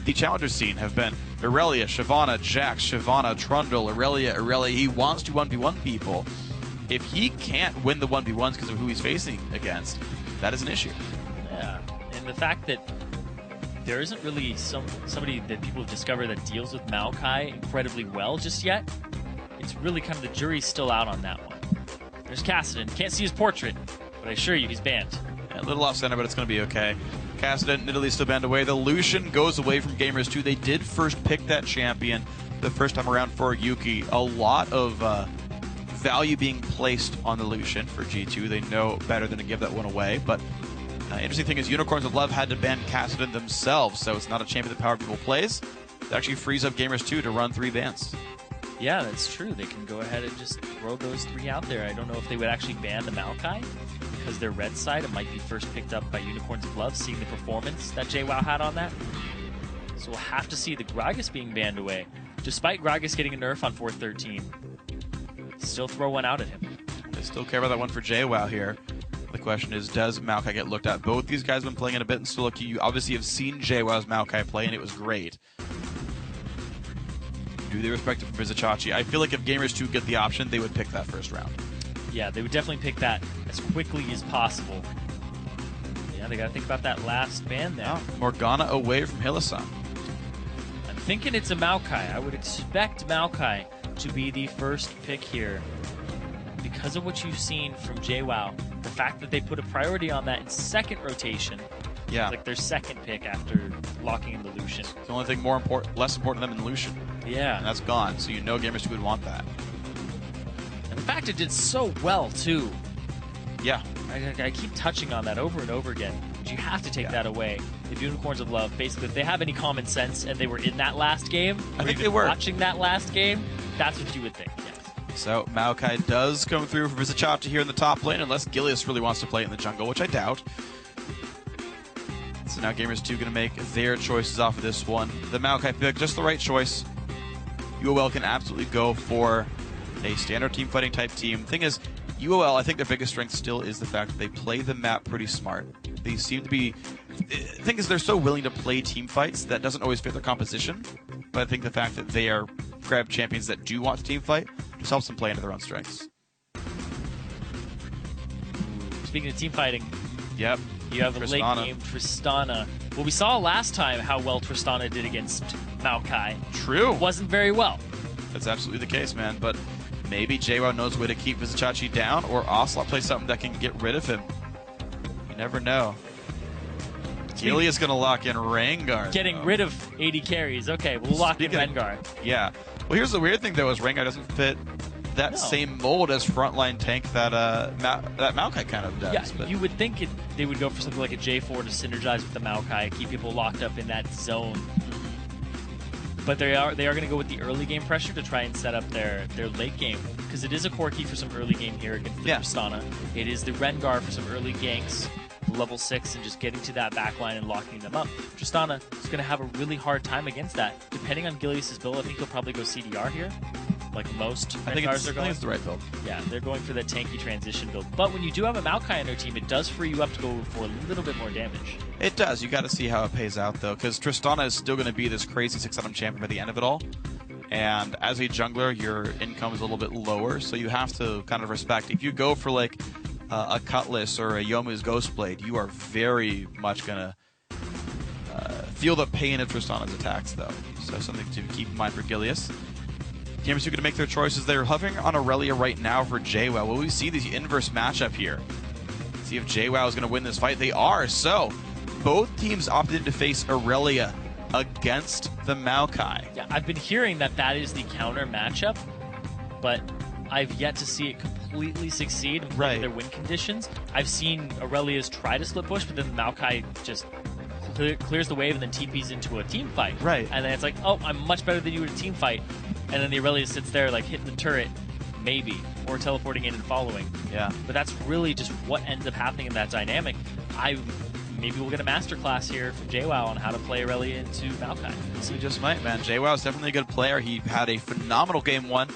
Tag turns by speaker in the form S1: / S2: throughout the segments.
S1: the challenger scene have been Aurelia, Shyvana, Jax, Shyvana, Trundle, Aurelia. He wants to 1v1 people. If he can't win the 1v1s because of who he's facing against, that is an issue.
S2: Yeah, and the fact that there isn't really somebody that people have discovered that deals with Maokai incredibly well just yet, it's really kind of the jury's still out on that one. There's Kassadin. Can't see his portrait, but I assure you he's banned.
S1: Yeah, a little off-center, but it's going to be okay. Kassadin, Italy still banned away. The Lucian goes away from Gamers 2. They did first pick that champion the first time around for Yuki. A lot of value being placed on the Lucian for G2. They know better than to give that one away, but interesting thing is Unicorns of Love had to ban Kassadin themselves, so it's not a champion that Power People plays. It actually frees up Gamers 2 to run 3 bans.
S2: Yeah, that's true. They can go ahead and just throw those 3 out there. I don't know if they would actually ban the Maokai, because their red side, it might be first picked up by Unicorns of Love, seeing the performance that JWoww had on that. So we'll have to see the Gragas being banned away. Despite Gragas getting a nerf on 413, still throw one out at him.
S1: They still care about that one for JWoww here. The question is, does Maokai get looked at? Both these guys have been playing it a bit in Soloki. You obviously have seen JWoww's Maokai play, and it was great. Do they respect it from Vizicachi? I feel like if Gamers 2 get the option, they would pick that first round.
S2: Yeah, they would definitely pick that as quickly as possible. Yeah, they got to think about that last ban there.
S1: Oh, Morgana away from Hilisan.
S2: I'm thinking it's a Maokai. I would expect Maokai to be the first pick here. Because of what you've seen from JWoww, the fact that they put a priority on that in second rotation,
S1: yeah,
S2: it's like their second pick after locking in the Lucian.
S1: It's the only thing less important to them than Lucian.
S2: Yeah.
S1: And that's gone, so you know Gamers 2 would want that.
S2: And the fact it did so well, too.
S1: Yeah.
S2: I keep touching on that over and over again. But you have to take that away. If Unicorns of Love, basically, if they have any common sense and they were in that last game,
S1: I think they were
S2: watching that last game, that's what you would think, yes.
S1: So Maokai does come through for Vizicachi here in the top lane, unless Gilius really wants to play in the jungle, which I doubt. So now Gamers 2 going to make their choices off of this one. The Maokai pick, just the right choice. UOL can absolutely go for a standard team fighting type team. Thing is, UOL, I think their biggest strength still is the fact that they play the map pretty smart. They seem to be... The thing is, they're so willing to play team fights that doesn't always fit their composition. But I think the fact that they are grab champions that do want to team fight just helps them play into their own strengths.
S2: Speaking of team fighting,
S1: yep,
S2: you have a late game Tristana. Well, we saw last time how well Tristana did against Maokai.
S1: True.
S2: Wasn't very well.
S1: That's absolutely the case, man. But maybe JWoww knows a way to keep Vizicachi down, or Ocelot plays something that can get rid of him. You never know. Gilius going to lock in Rengar.
S2: Getting rid of 80 carries. Okay, we'll lock in Rengar.
S1: Yeah. Well, here's the weird thing, though, is Rengar doesn't fit that same mold as frontline tank that that Maokai kind of does.
S2: Yeah,
S1: but
S2: you would think they would go for something like a J4 to synergize with the Maokai, keep people locked up in that zone. But they are going to go with the early game pressure to try and set up their late game, because it is a core key for some early game here against the Tristana. It is the Rengar for some early ganks, level 6, and just getting to that backline and locking them up. Tristana is going to have a really hard time against that. Depending on Gilius' build, I think he'll probably go CDR here, like most Rengars are going.
S1: I think it's the right build.
S2: Yeah, they're going for that tanky transition build. But when you do have a Maokai on your team, it does free you up to go for a little bit more damage.
S1: It does. You got to see how it pays out, though, because Tristana is still going to be this crazy 6-item champion by the end of it all. And as a jungler, your income is a little bit lower, so you have to kind of respect. If you go for like a Cutlass or a Yomu's Ghostblade, you are very much going to feel the pain of Tristana's attacks, though. So something to keep in mind for Gilius. Gamers 2 going to make their choices. They're hovering on Aurelia right now for JWoww. Will we see the inverse matchup here? See if JWoww is going to win this fight. They are. So both teams opted to face Aurelia against the Maokai.
S2: Yeah, I've been hearing that is the counter matchup, but I've yet to see it completely succeed in their win conditions. I've seen Aurelia's try to split push, but then the Maokai just clears the wave and then TPs into a team fight.
S1: Right.
S2: And then it's like, oh, I'm much better than you in a team fight. And then the Aurelia sits there like hitting the turret, maybe, or teleporting in and following.
S1: Yeah.
S2: But that's really just what ends up happening in that dynamic. Maybe we'll get a masterclass here from JWoww on how to play Aurelia into Maokai.
S1: We just might, man. JWoww is definitely a good player. He had a phenomenal game 1.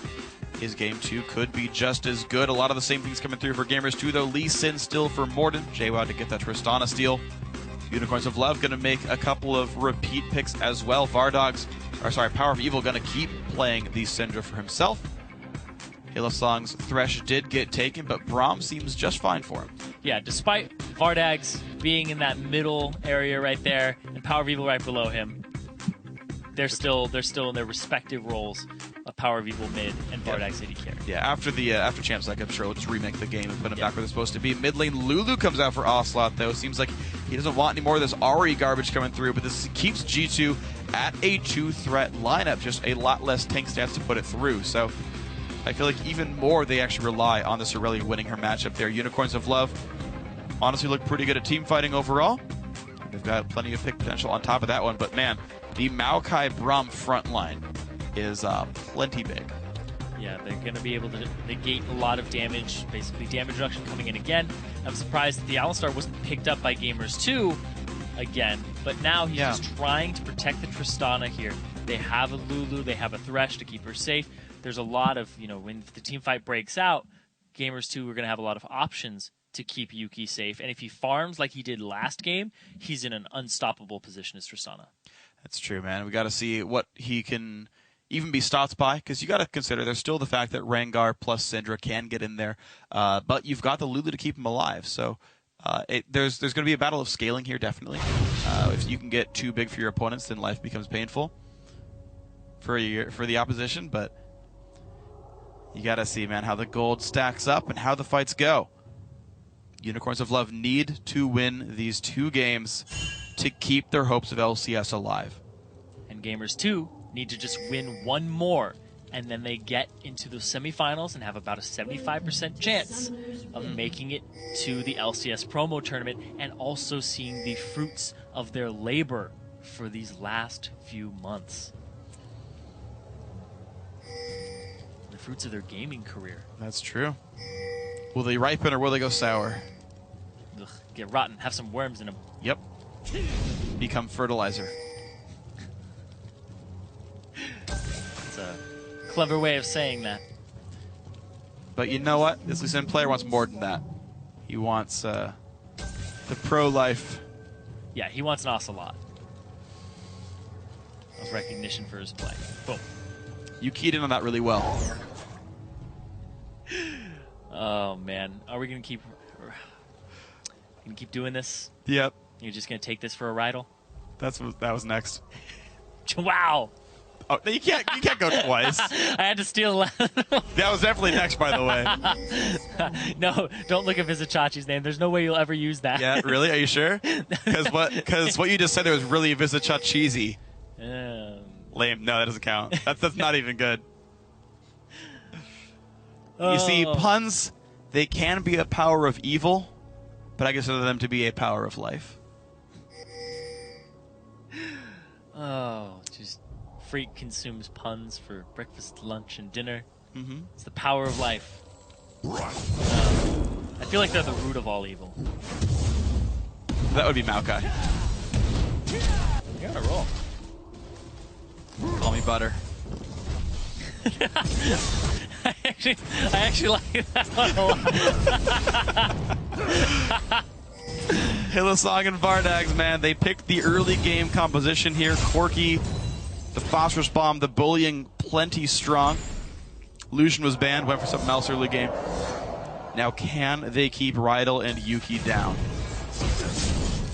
S1: His game 2 could be just as good. A lot of the same things coming through for Gamers 2, though. Lee Sin still for Morden. JWoww to get that Tristana steal. Unicorns of Love going to make a couple of repeat picks as well. Power of Evil going to keep playing the Syndra for himself. Hillsong's Thresh did get taken, but Braum seems just fine for him.
S2: Yeah, despite Vardags being in that middle area right there and Power of Evil right below him, they're still in their respective roles of Power of Evil mid and Vardags AD carry.
S1: Yeah, after Champs, I'm sure we'll just remake the game and put him back where they're supposed to be. Mid lane, Lulu comes out for Ocelot, though. Seems like he doesn't want any more of this Ahri garbage coming through, but this keeps G2 at a 2-threat lineup, just a lot less tank stance to put it through. So I feel like even more they actually rely on this Aurelia winning her matchup there. Unicorns of Love honestly look pretty good at team fighting overall. They've got plenty of pick potential on top of that one, but man, the Maokai Braum front line is plenty big.
S2: Yeah, they're going to be able to negate a lot of damage, basically damage reduction coming in again. I'm surprised that the Alistar wasn't picked up by Gamers 2 again, but now he's just trying to protect the Tristana here. They have a Lulu, they have a Thresh to keep her safe. There's a lot of, when the team fight breaks out, Gamers 2 are going to have a lot of options to keep Yuki safe. And if he farms like he did last game, he's in an unstoppable position as Tristana.
S1: That's true, man. We got to see what he can even be stopped by, because you got to consider there's still the fact that Rengar plus Syndra can get in there, but you've got the Lulu to keep him alive. So there's going to be a battle of scaling here, definitely. If you can get too big for your opponents, then life becomes painful for the opposition. But you got to see, man, how the gold stacks up and how the fights go. Unicorns of Love need to win these 2 games to keep their hopes of LCS alive.
S2: And Gamers 2 need to just win one more, and then they get into the semifinals and have about a 75% chance of making it to the LCS promo tournament and also seeing the fruits of their labor for these last few months. The fruits of their gaming career.
S1: That's true. Will they ripen or will they go sour?
S2: Ugh, get rotten. Have some worms in them.
S1: Yep. Become fertilizer.
S2: It's a clever way of saying that.
S1: But you know what? This Lucian player wants more than that. He wants the pro life.
S2: Yeah, he wants an Ocelot of recognition for his play. Boom.
S1: You keyed in on that really well.
S2: Oh man, are we gonna keep doing this?
S1: Yep.
S2: You're just gonna take this for a ride?
S1: That was next.
S2: Wow.
S1: Oh, you can't go twice.
S2: I had to steal.
S1: That was definitely next, by the way.
S2: No, don't look at Vizichachi's name. There's no way you'll ever use that.
S1: Yeah, really? Are you sure? Because what you just said there was really Vizichacheesy. Lame. No, that doesn't count. That's not even good. You see, puns, they can be a power of evil, but I consider them to be a power of life.
S2: Oh, just freak consumes puns for breakfast, lunch, and dinner. Mm-hmm. It's the power of life. I feel like they're the root of all evil.
S1: That would be Maokai.
S2: You're on a roll.
S1: Call me butter.
S2: I actually like that one a lot.
S1: Hillsong and Vardags, man, they picked the early game composition here. Corki, the phosphorus bomb, the bullying, plenty strong. Lucian was banned, went for something else early game. Now can they keep Rydell and Yuki down?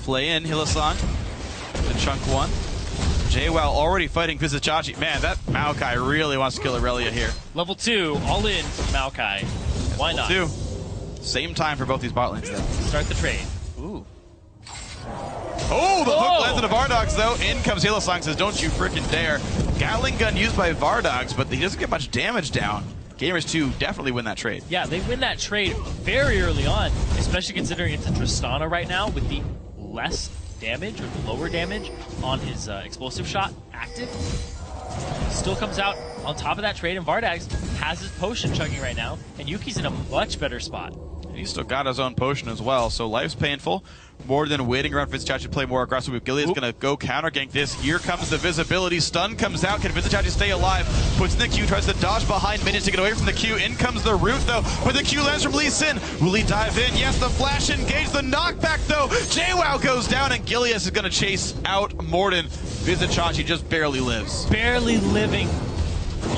S1: Play in, Hillsong. The chunk one. JWoww already fighting Vizichachi. Man, that Maokai really wants to kill Aurelia here.
S2: Level 2, all in for Maokai. Why not?
S1: 2. Same time for both these bot lanes, though.
S2: Start the trade. Ooh.
S1: Oh, the hook lands into Vardogs, though. In comes Hillsong, says, don't you frickin' dare. Gatling gun used by Vardogs, but he doesn't get much damage down. Gamers 2 definitely win that trade.
S2: Yeah, they win that trade very early on, especially considering it's a Tristana right now with the less damage or the lower damage on his explosive shot active. Still comes out on top of that trade, and Vardags has his potion chugging right now, and Yuki's in a much better spot.
S1: And he's still got his own potion as well, so life's painful. More than waiting around for Vizichachi to play more aggressively. Gilly is going to go counter gank this. Here comes the visibility. Stun comes out. Can Vizichachi stay alive? Puts in the Q, tries to dodge behind minions to get away from the Q. In comes the root though, but the Q lands from Lee Sin. Will he dive in? Yes, the flash engage, the knockback though. JWoww goes down and Gilius is going to chase out Morden. Vizichachi just barely lives.
S2: Barely living,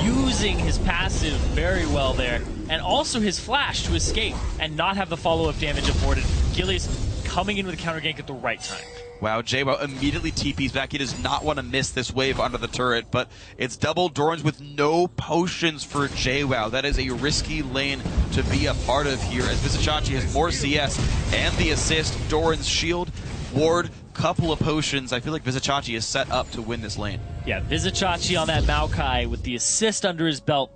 S2: using his passive very well there, and also his flash to escape and not have the follow-up damage of Morden. Gilius coming in with a counter gank at the right time.
S1: Wow, JWoww immediately TPs back. He does not want to miss this wave under the turret, but it's double Dorans with no potions for JWoww. That is a risky lane to be a part of here, as Vizichachi has more CS and the assist. Doran's shield, ward, couple of potions. I feel like Vizichachi is set up to win this lane.
S2: Yeah, Vizichachi on that Maokai with the assist under his belt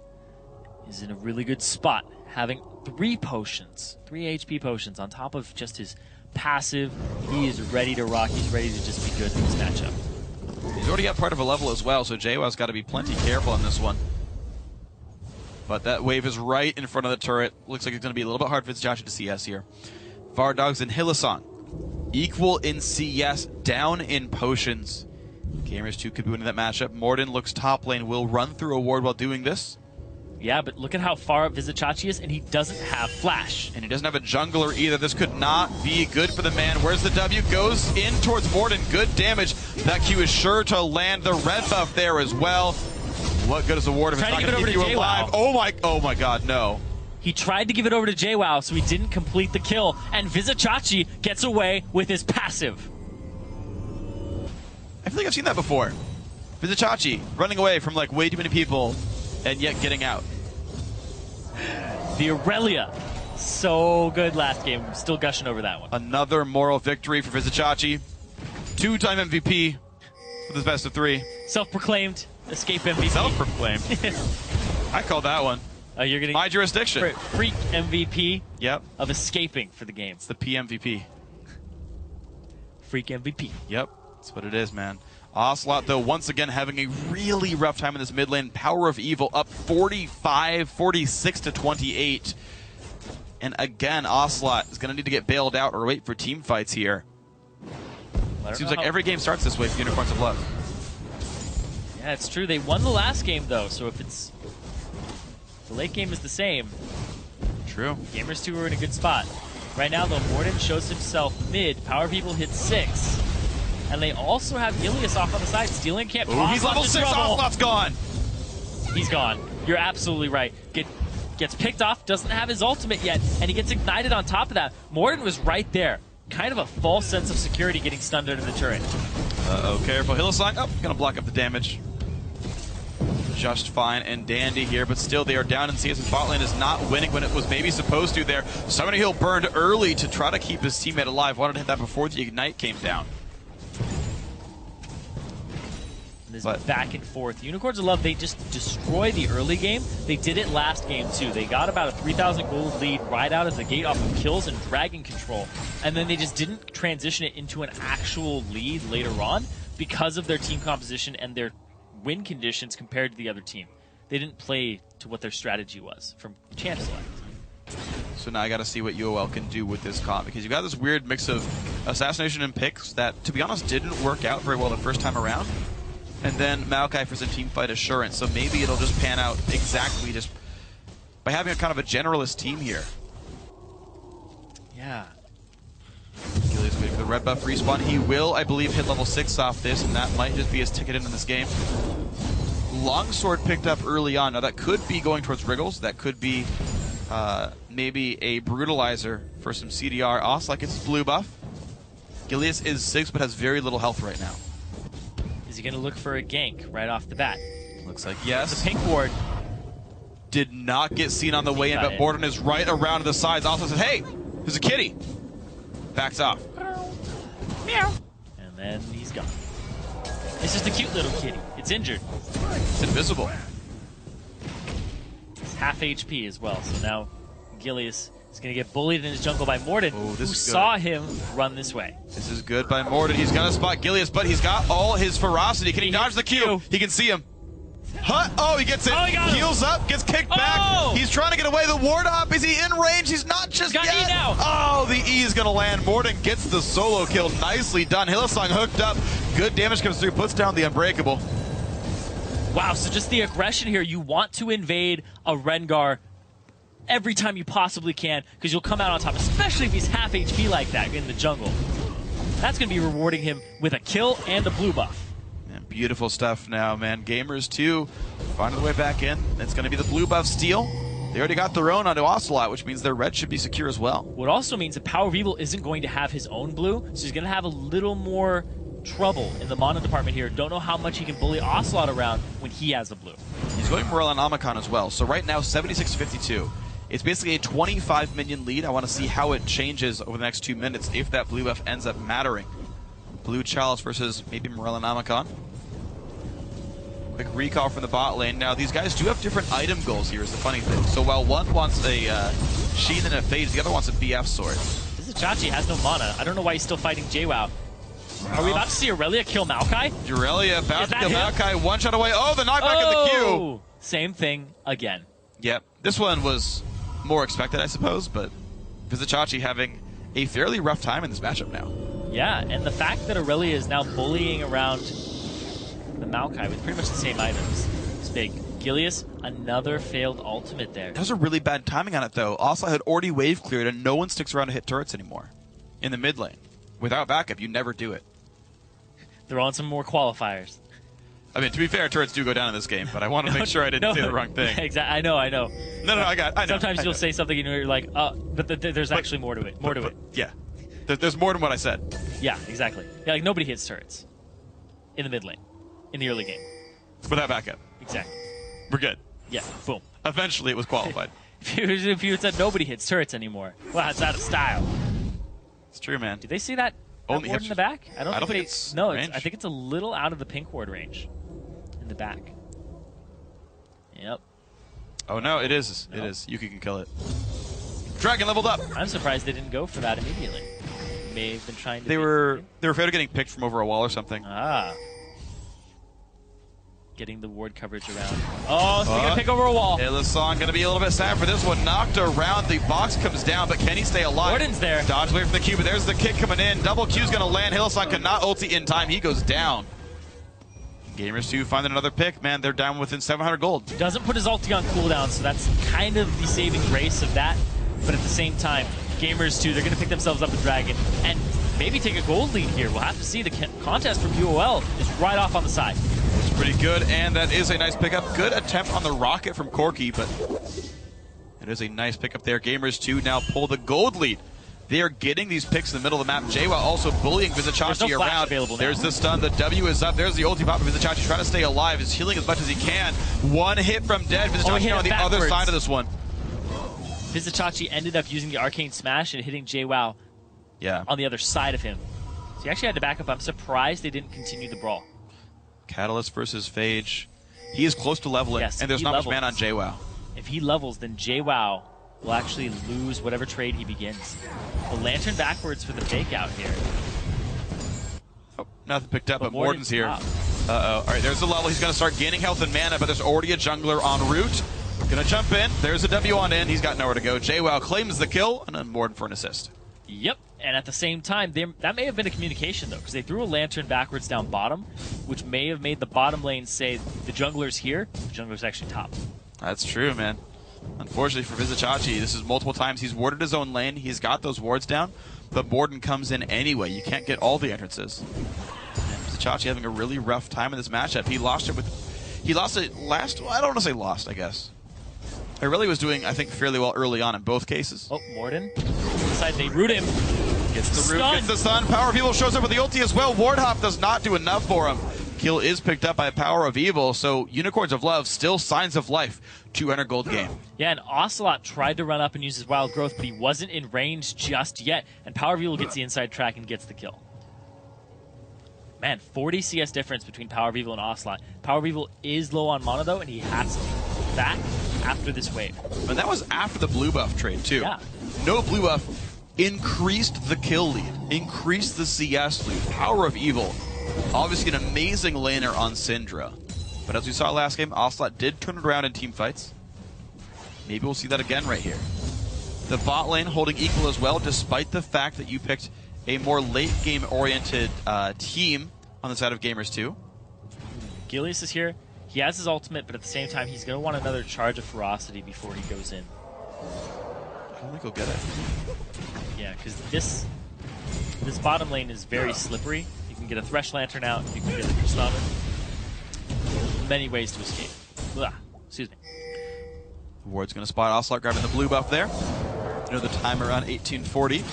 S2: is in a really good spot, having 3 potions, 3 HP potions on top of just his passive. He is ready to rock. He's ready to just be good in this matchup.
S1: He's already got part of a level as well, so JWoww's got to be plenty careful on this one. But that wave is right in front of the turret. Looks like it's going to be a little bit hard for Vizichachi to CS here. Vardogs and Hylissang equal in CS, down in potions. Gamers 2 could be winning that matchup. Morden looks top lane, will run through a ward while doing this.
S2: Yeah, but look at how far up Vizichachi is, and he doesn't have flash.
S1: And he doesn't have a jungler either. This could not be good for the man. Where's the W? Goes in towards Morden. Good damage. That Q is sure to land. The red buff there as well. What good is the ward if it's not going to keep you alive? Oh my god, no.
S2: He tried to give it over to JWoww, so he didn't complete the kill, and Vizichachi gets away with his passive.
S1: I feel like I've seen that before. Vizichachi running away from like way too many people and yet getting out.
S2: The Aurelia, so good last game. I'm still gushing over that one.
S1: Another moral victory for Vizichachi. 2-time MVP with his best of 3.
S2: Self-proclaimed escape MVP.
S1: Self-proclaimed. I call that one.
S2: You're getting
S1: my jurisdiction.
S2: Freak MVP.
S1: Yep.
S2: Of escaping for the game.
S1: It's the PMVP.
S2: Freak MVP.
S1: Yep. That's what it is, man. Ocelot, though, once again having a really rough time in this mid lane. Power of Evil up 46 to 28. And again, Ocelot is going to need to get bailed out or wait for team fights here. Seems like every game starts this way for Unicorns of Love.
S2: Yeah, it's true. They won the last game, though, so if it's... the late game is the same.
S1: True.
S2: Gamers 2 are in a good spot. Right now, though, Morden shows himself mid. Power People hit 6. And they also have Gilius off on the side. Stealing camp.
S1: Ooh, he's level 6. Ocelot's gone.
S2: He's gone. You're absolutely right. Gets picked off, doesn't have his ultimate yet, and he gets ignited on top of that. Morden was right there. Kind of a false sense of security getting stunned under the turret.
S1: Uh-oh, careful. Hylissang. Oh, gonna block up the damage. Just fine and dandy here, but still they are down in CS, and bot lane is not winning when it was maybe supposed to there. Summoner Hill burned early to try to keep his teammate alive. Wanted to hit that before the ignite came down.
S2: This back and forth. Unicorns of Love, they just destroy the early game. They did it last game too. They got about a 3,000 gold lead right out of the gate off of kills and dragon control. And then they just didn't transition it into an actual lead later on because of their team composition and their win conditions compared to the other team. They didn't play to what their strategy was from champ select.
S1: So now I got to see what UOL can do with this comp, because you got this weird mix of assassination and picks that, to be honest, didn't work out very well the first time around. And then Maokai for some teamfight assurance, so maybe it'll just pan out exactly just by having a kind of a generalist team here.
S2: Yeah.
S1: Gilius waiting for the red buff respawn. He will, I believe, hit level 6 off this, and that might just be his ticket into this game. Longsword picked up early on. Now that could be going towards Wriggles. That could be maybe a Brutalizer for some CDR. Ocelot gets blue buff. Gilius is 6 but has very little health right now.
S2: Is he going to look for a gank right off the bat?
S1: Looks like yes.
S2: The pink ward
S1: did not get seen on the way in, but Morden is right around the sides. Also says, hey, there's a kitty. Backs off.
S2: Meow. And then he's gone. It's just a cute little kitty. It's injured.
S1: It's invisible.
S2: It's half HP as well, so now Gilius is going to get bullied in his jungle by Morden, who saw him run this way.
S1: This is good by Morden. He's going to spot Gilius, but he's got all his ferocity. Can he dodge the Q? He can see him. Oh, he gets it.
S2: Oh, he got him.
S1: Heals up, gets kicked back. He's trying to get away. The ward up. Is he in range? He's not just
S2: Got
S1: yet.
S2: E now.
S1: Oh, the E is going to land. Morden gets the solo kill. Nicely done. Hillsong hooked up. Good damage comes through. Puts down the Unbreakable.
S2: Wow, so just the aggression here. You want to invade a Rengar every time you possibly can because you'll come out on top, especially if he's half HP like that in the jungle. That's going to be rewarding him with a kill and a blue buff.
S1: Man, beautiful stuff now, man. Gamers 2 finding the way back in. It's going to be the blue buff steal. They already got their own onto Ocelot, which means their red should be secure as well.
S2: What also means that Power of Evil isn't going to have his own blue, so he's going to have a little more trouble in the mono department here. Don't know how much he can bully Ocelot around when he has the blue.
S1: He's going Morel and Omicron as well. So right now, 76-52. It's basically a 25 minion lead. I want to see how it changes over the next 2 minutes if that blue buff ends up mattering. Blue Chalice versus maybe Morel and Omicron. Quick recall from the bot lane. Now, these guys do have different item goals here is the funny thing. So while one wants a Sheen and a Phage, the other wants a BF sword.
S2: This Chachi has no mana. I don't know why he's still fighting JWoww. Are we about to see Aurelia kill Maokai?
S1: Aurelia about to kill
S2: him?
S1: Maokai. One shot away. Oh, the knockback of the Q.
S2: Same thing again.
S1: Yep. This one was more expected, I suppose, but Vizichachi having a fairly rough time in this matchup now.
S2: Yeah, and the fact that Aurelia is now bullying around the Maokai with pretty much the same items is big. Gilius, another failed ultimate there.
S1: That was a really bad timing on it, though. Also, I had already wave cleared, and no one sticks around to hit turrets anymore in the mid lane. Without backup, you never do it.
S2: Throw on some more qualifiers.
S1: I mean, to be fair, turrets do go down in this game, but I want to make sure I didn't say the wrong thing.
S2: Exactly. I know.
S1: No, I know.
S2: Sometimes you'll say something and you're like, but there's actually more to it. More to it.
S1: Yeah. There's more than what I said.
S2: Yeah, exactly. Yeah, like nobody hits turrets in the mid lane, in the early game.
S1: Without backup.
S2: Exactly.
S1: We're good.
S2: Yeah, boom.
S1: Eventually, it was qualified.
S2: If you had said nobody hits turrets anymore, well, that's out of style.
S1: It's true, man.
S2: Did they see that
S1: Only
S2: ward in the back?
S1: I don't think it's
S2: no.
S1: range.
S2: I think it's a little out of the pink ward range in the back. Yep.
S1: Oh no, it is. It is. Yuki can kill it. Dragon leveled up.
S2: I'm surprised they didn't go for that immediately. May have been trying to.
S1: They were afraid of getting picked from over a wall or something.
S2: Getting the ward coverage around. Oh, so gonna pick over a wall.
S1: Hillsong gonna be a little bit sad for this one. Knocked around, the box comes down, but can he stay alive?
S2: Warden's there.
S1: Dodge away from the Q, but there's the kick coming in. Double Q's gonna land. Hillsong cannot ulti in time. He goes down. Gamers 2 finding another pick. Man, they're down within 700 gold.
S2: Doesn't put his ulti on cooldown, so that's kind of the saving grace of that. But at the same time, Gamers 2, they're gonna pick themselves up a dragon and maybe take a gold lead here. We'll have to see. The contest from UOL is right off on the side.
S1: It's pretty good, and that is a nice pickup. Good attempt on the rocket from Corki, but it is a nice pickup there. Gamers 2 now pull the gold lead. They are getting these picks in the middle of the map. JWoww also bullying Vizichachi around. There's the stun. The W is up. There's the ulti pop of Vizichachi trying to stay alive. He's healing as much as he can. One hit from dead. Vizichachi on the other side of this one.
S2: Vizichachi ended up using the Arcane Smash and hitting JWoww on the other side of him. So he actually had to back up. I'm surprised they didn't continue the brawl.
S1: Catalyst versus Phage. He is close to leveling, and there's not much mana on JWoww.
S2: If he levels, then JWoww will actually lose whatever trade he begins. The Lantern backwards for the fake out here.
S1: Oh, nothing picked up, but Morden's here. Uh-oh. All right, there's the level. He's going to start gaining health and mana, but there's already a jungler en route. Going to jump in. There's a W on in. He's got nowhere to go. JWoww claims the kill, and then Morden for an assist.
S2: Yep. And at the same time, that may have been a communication, though, because they threw a Lantern backwards down bottom, which may have made the bottom lane say the jungler's here. The jungler's actually top.
S1: That's true, man. Unfortunately for Vizichachi, this is multiple times. He's warded his own lane. He's got those wards down, but Morden comes in anyway. You can't get all the entrances. And Vizichachi having a really rough time in this matchup. He lost it last. Well, I don't want to say lost, I guess. He really was doing, I think, fairly well early on in both cases.
S2: Oh, Morden. Inside, they root him.
S1: Gets the root, gets the stun. Power of Evil shows up with the ulti as well. Ward Hop does not do enough for him. Kill is picked up by Power of Evil, so Unicorns of Love, still signs of life. 200 gold game.
S2: Yeah, and Ocelot tried to run up and use his Wild Growth, but he wasn't in range just yet. And Power of Evil gets the inside track and gets the kill. Man, 40 CS difference between Power of Evil and Ocelot. Power of Evil is low on mana, though, and he has to be back after this wave.
S1: But that was after the blue buff trade, too.
S2: Yeah.
S1: No blue buff increased the kill lead, increased the CS lead. Power of Evil, obviously an amazing laner on Syndra. But as we saw last game, Ocelot did turn it around in team fights. Maybe we'll see that again right here. The bot lane holding equal as well, despite the fact that you picked a more late game oriented team on the side of Gamers 2.
S2: Gilius is here. He has his ultimate, but at the same time, he's going to want another charge of ferocity before he goes in.
S1: I don't think he'll get it.
S2: Yeah, because this bottom lane is very slippery. You can get a Thresh Lantern out, you can get a Tristana. Many ways to escape. Blah. Excuse me.
S1: The ward's going to spot Ocelot grabbing the blue buff there. You know the time around 1840.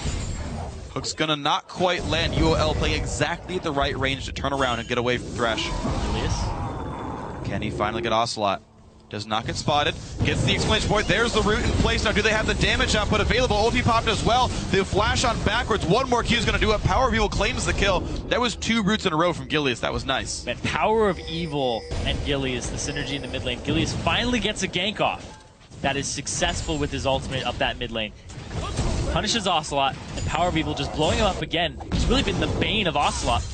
S1: Hook's going to not quite land. UOL playing exactly at the right range to turn around and get away from Thresh.
S2: Gilius.
S1: Can he finally get Ocelot? Does not get spotted. Gets the exclamation point. There's the root in place. Now, do they have the damage output available? Ulti popped as well. The flash on backwards. One more Q is going to do it. Power of Evil claims the kill. That was 2 roots in a row from Gilius. That was nice.
S2: Man, Power of Evil and Gilius, the synergy in the mid lane. Gilius finally gets a gank off. That is successful with his ultimate up that mid lane. Punishes Ocelot, and Power of Evil just blowing him up again. He's really been the bane of Ocelot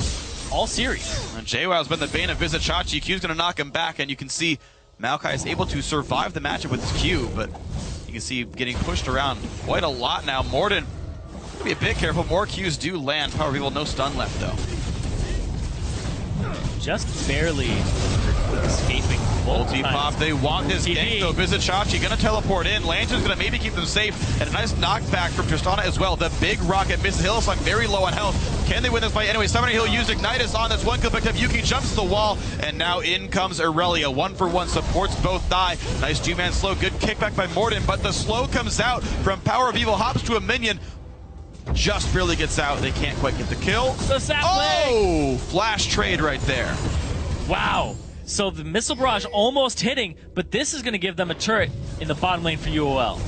S2: all series.
S1: And JWoww's been the bane of Vizichachi. Q's going to knock him back, and you can see Maokai is able to survive the matchup with his Q, but you can see getting pushed around quite a lot now. Morden, be a bit careful. More Qs do land. Power of Evil, no stun left, though.
S2: Just barely escaping.
S1: Ulti pop, they want this gank though. Vizichachi gonna teleport in. Lantern's gonna maybe keep them safe. And a nice knockback from Tristana as well. The big rocket misses Hillsong very low on health. Can they win this fight? Anyway, Summoner Hill used Ignitus on this one kill picked up. Yuki jumps to the wall, and now in comes Aurelia. 1-for-1 supports both die. Nice G-Man slow, good kickback by Morden, but the slow comes out from Power of Evil, hops to a minion. Just barely gets out. They can't quite get the kill.
S2: The sapling!
S1: Oh! Flash trade right there.
S2: Wow. So the Missile Barrage almost hitting, but this is going to give them a turret in the bottom lane for UOL.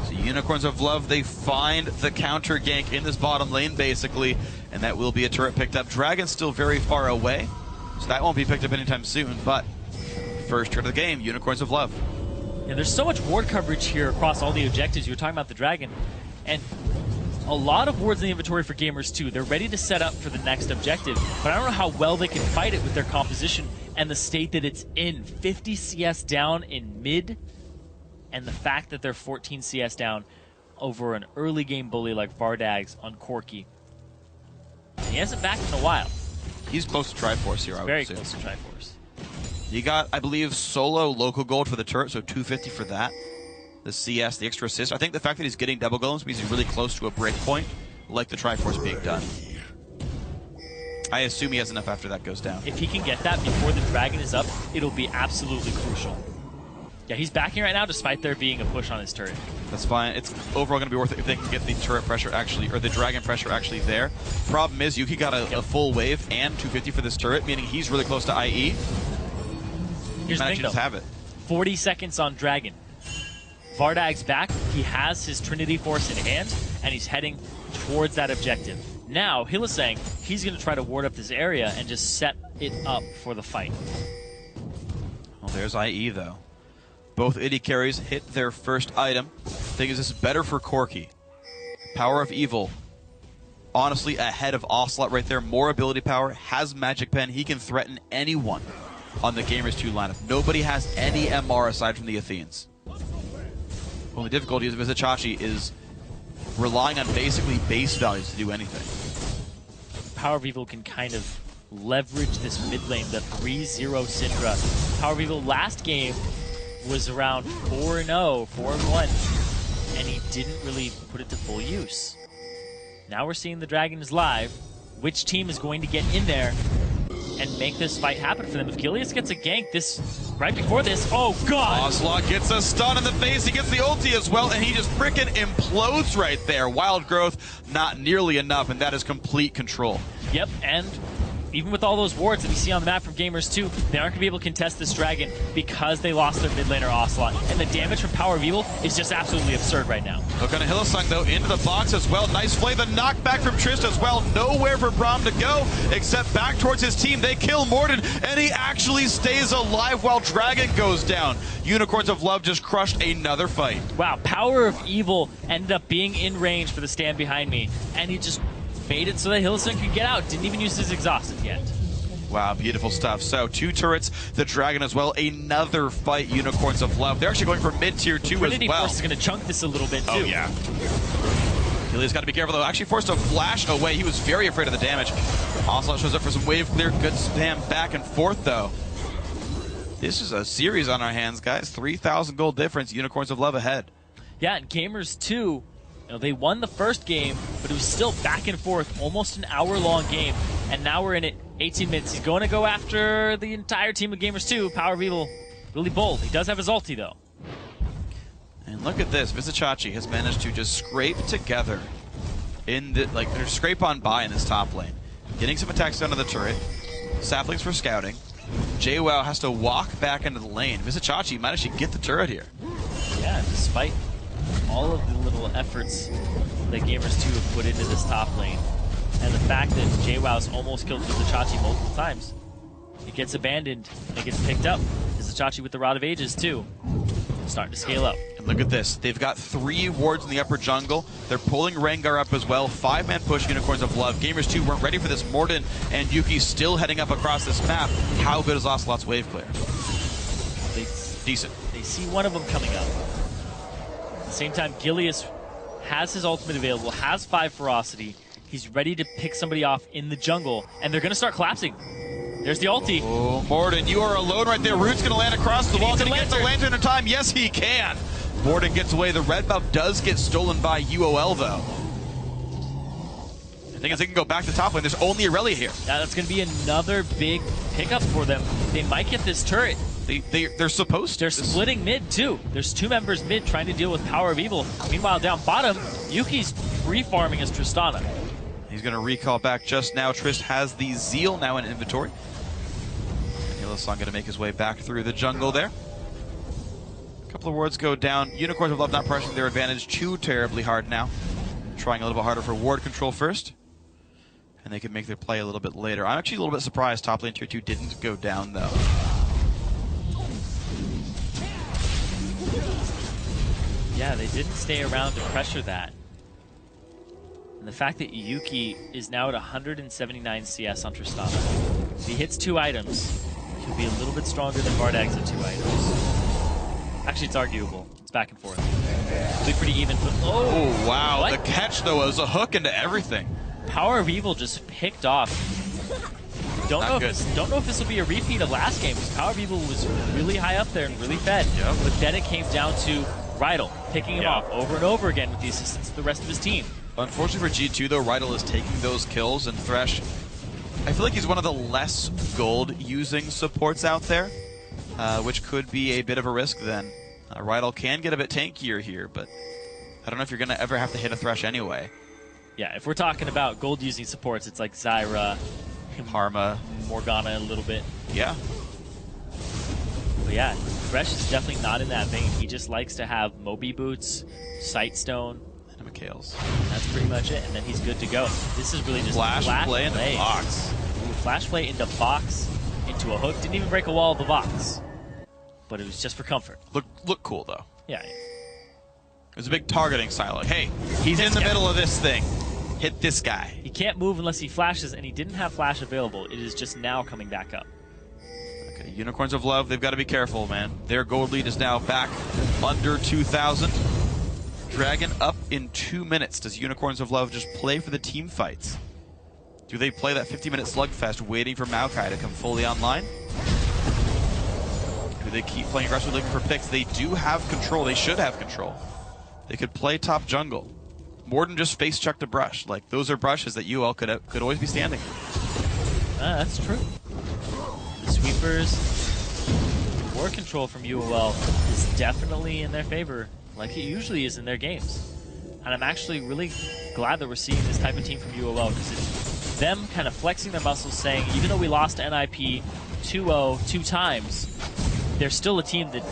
S1: So Unicorns of Love, they find the counter gank in this bottom lane, basically, and that will be a turret picked up. Dragon's still very far away, so that won't be picked up anytime soon, but first turret of the game, Unicorns of Love.
S2: Yeah, there's so much ward coverage here across all the objectives. You were talking about the Dragon, and a lot of wards in the inventory for Gamers 2. They're ready to set up for the next objective, but I don't know how well they can fight it with their composition and the state that it's in. 50 CS down in mid, and the fact that they're 14 CS down over an early game bully like Vardags on Corki. He hasn't backed in a while.
S1: He's close to Triforce here, I would
S2: Very
S1: say.
S2: close to Triforce.
S1: You got, I believe, solo local gold for the turret, so 250 for that. The CS, the extra assist. I think the fact that he's getting double golems means he's really close to a break point, like the Triforce being done. I assume he has enough after that goes down.
S2: If he can get that before the Dragon is up, it'll be absolutely crucial. Yeah, he's backing right now despite there being a push on his turret.
S1: That's fine. It's overall going to be worth it if they can get the turret pressure actually, or the Dragon pressure actually there. Problem is, Yuki got a full wave and 250 for this turret, meaning he's really close to IE.
S2: Here's the thing,
S1: just
S2: though.
S1: have it.
S2: 40 seconds on Dragon. Vardag's back. He has his Trinity Force in hand, and he's heading towards that objective. Now, Hylissang, he's going to try to ward up this area and just set it up for the fight.
S1: Well, there's IE, though. Both AD carries hit their first item. Thing is, this is better for Corki. Power of Evil, honestly, ahead of Ocelot right there. More ability power, has Magic Pen. He can threaten anyone on the Gamers 2 lineup. Nobody has any MR aside from the Athenians. Only difficulty is Vizichachi is relying on basically base values to do anything.
S2: Power of Evil can kind of leverage this mid lane, the 3-0 Syndra. Power of Evil last game was around 4-0, 4-1, and he didn't really put it to full use. Now we're seeing the Dragons live. Which team is going to get in there and make this fight happen for them? If Gilius gets a gank right before this, oh god!
S1: Ocelot gets a stun in the face, he gets the ulti as well, and he just frickin' implodes right there. Wild Growth, not nearly enough, and that is complete control.
S2: Yep, and even with all those wards that we see on the map from Gamers 2, they aren't going to be able to contest this Dragon because they lost their mid laner Ocelot. And the damage from Power of Evil is just absolutely absurd right now.
S1: Hook on a Hylissang, though, into the box as well. Nice play, the knockback from Trist as well. Nowhere for Braum to go except back towards his team. They kill Morden, and he actually stays alive while Dragon goes down. Unicorns of Love just crushed another fight.
S2: Wow, Power of Evil ended up being in range for the stand behind me, and he just made it so that Hylissang could get out. Didn't even use his exhausted yet.
S1: Wow, beautiful stuff. So 2 turrets, the Dragon as well. Another fight, Unicorns of Love. They're actually going for mid-tier 2
S2: Trinity
S1: as well.
S2: Force is going to chunk this a little bit, too.
S1: Oh, yeah. Gilia's got to be careful, though. Actually forced a flash away. He was very afraid of the damage. Ocelot shows up for some wave clear. Good spam back and forth, though. This is a series on our hands, guys. 3,000 gold difference. Unicorns of Love ahead.
S2: Yeah, and Gamers 2, they won the first game, but it was still back and forth, almost an hour-long game. And now we're in it 18 minutes. He's going to go after the entire team of Gamers 2. Power of Evil, really bold. He does have his ulti, though.
S1: And look at this. Vizicachi has managed to just scrape together in the, they're scrape on by in this top lane. Getting some attacks down to the turret. Saplings for scouting. JWoww has to walk back into the lane. Vizicachi might actually get the turret here.
S2: Yeah, despite all of the little efforts that Gamers 2 have put into this top lane, and the fact that JWoww's almost killed Vizicachi multiple times, it gets abandoned and it gets picked up. Vizicachi with the Rod of Ages, too. Starting to scale up.
S1: And look at this. They've got 3 wards in the upper jungle. They're pulling Rengar up as well. 5-man push, Unicorns of Love. Gamers 2 weren't ready for this. Morden and Yuki still heading up across this map. How good is Ocelot's wave clear? Decent.
S2: They see one of them coming up. At the same time, Gilius has his ultimate available, has 5 ferocity. He's ready to pick somebody off in the jungle, and they're going to start collapsing. There's the ulti.
S1: Oh, Morden, you are alone right there. Root's going to land across the wall. Can he get the lantern in time? Yes, he can. Morden gets away. The red buff does get stolen by UOL, though. The thing is, they can go back to top lane. There's only Aurelia here.
S2: Yeah, that's going to be another big pickup for them. They might get this turret.
S1: They're supposed to.
S2: They're splitting mid, too. There's 2 members mid trying to deal with Power of Evil. Meanwhile, down bottom, Yuki's free-farming as Tristana.
S1: He's going to recall back just now. Trist has the Zeal now in inventory. Hylissang going to make his way back through the jungle there. A couple of wards go down. Unicorns of Love not pressing their advantage too terribly hard now. Trying a little bit harder for ward control first. And they can make their play a little bit later. I'm actually a little bit surprised top lane tier 2 didn't go down, though.
S2: Yeah, they didn't stay around to pressure that. And the fact that Yuki is now at 179 CS on Tristana. If he hits 2 items, he'll be a little bit stronger than Bardag's at 2 items. Actually, it's arguable. It's back and forth. It'll be pretty even, but
S1: oh wow.
S2: What?
S1: The catch, though, was a hook into everything.
S2: Power of Evil just picked off. Don't know if this will be a repeat of last game, because Power of Evil was really high up there and really fed.
S1: Yep.
S2: But then it came down to Rydell picking him off over and over again with the assistance of the rest of his team.
S1: Unfortunately for G2, though, Rydell is taking those kills, and Thresh, I feel like he's one of the less gold-using supports out there, which could be a bit of a risk then. Rydell can get a bit tankier here, but I don't know if you're going to ever have to hit a Thresh anyway.
S2: Yeah, if we're talking about gold-using supports, it's like Zyra,
S1: Karma,
S2: Morgana a little bit.
S1: Yeah.
S2: But yeah, Thresh is definitely not in that vein. He just likes to have Moby Boots, Sightstone,
S1: and McHale's.
S2: That's pretty much it, and then he's good to go. This is really just
S1: flash play into box.
S2: Ooh, flash play into box, into a hook. Didn't even break a wall of the box. But it was just for comfort.
S1: Look cool, though.
S2: Yeah.
S1: It was a big targeting style. Like, hey, he's in the middle of this thing. Hit this guy.
S2: He can't move unless he flashes, and he didn't have flash available. It is just now coming back up.
S1: Okay, Unicorns of Love, they've got to be careful, man. Their gold lead is now back under 2,000. Dragon up in 2 minutes. Does Unicorns of Love just play for the team fights? Do they play that 50-minute slugfest waiting for Maokai to come fully online? Do they keep playing aggressively looking for picks? They do have control. They should have control. They could play top jungle. Morden just face checked a brush. Like, those are brushes that UL could always be standing.
S2: That's true. The sweepers, war control from UOL is definitely in their favor, like it usually is in their games. And I'm actually really glad that we're seeing this type of team from UOL, because it's them kind of flexing their muscles, saying, even though we lost NIP 2-0 2 times, they're still a team that